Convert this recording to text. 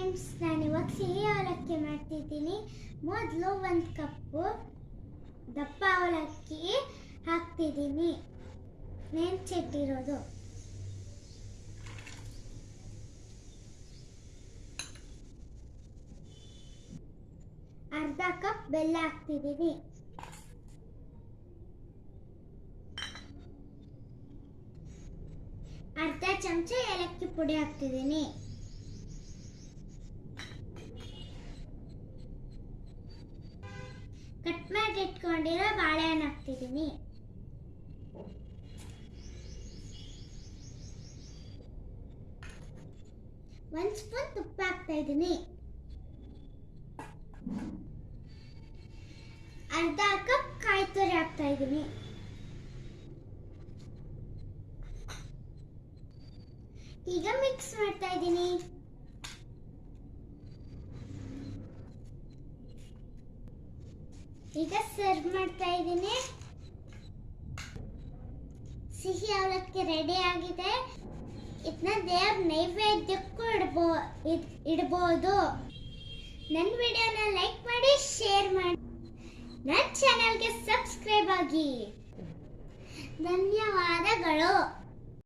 Friends, ನಾನು ಇವಾಗ ಸಿಹಿ ಅವಲಕ್ಕಿ ಮಾಡ್ತಿದ್ದೀನಿ. ಮೊದಲು 1 ಕಪ್ಪು ದಪ್ಪ ಅವಲಕ್ಕಿ ಹಾಕ್ತಿದ್ದೀನಿ, ನೆನೆಸಿಟ್ಟಿರೋದು. ಅರ್ಧ ಕಪ್ ಬೆಲ್ಲ ಹಾಕ್ತಿದ್ದೀನಿ. ಅರ್ಧ ಚಮಚ ಏಲಕ್ಕಿ ಪುಡಿ ಹಾಕ್ತಿದ್ದೀನಿ. ಕಟ್ ಮಾಡಿ ಇಟ್ಕೊಂಡಿರೋ ಬಾಳೆಹಣ್ಣು ಹಾಕ್ತಿದ್ದೀನಿ. ಒಂದು ಸ್ಪೂನ್ ತುಪ್ಪ ಹಾಕ್ತಾ ಇದ್ದೀನಿ. ಅರ್ಧ ಕಪ್ ಕಾಯಿ ತುರಿ ಹಾಕ್ತಾ ಇದ್ದೀನಿ. ಈಗ ಮಿಕ್ಸ್ ಮಾಡ್ತಾ ಇದ್ದೀನಿ. ಈಗ ಸರ್ವ್ ಮಾಡ್ತಾ ಇದ್ದೀನಿ. ಸಿಹಿ ಅವಲಕ್ಕಿ ರೆಡಿ ಆಗಿದೆ. ಇದನ್ನ ದೇವ್ರ ನೈವೇದ್ಯಕ್ಕೂ ಇಡಬಹುದು. ನನ್ನ ವಿಡಿಯೋನ ಲೈಕ್ ಮಾಡಿ, ಶೇರ್ ಮಾಡಿ, ನನ್ನ ಚಾನೆಲ್ಗೆ ಸಬ್ಸ್ಕ್ರೈಬ್ ಆಗಿ. ಧನ್ಯವಾದಗಳು.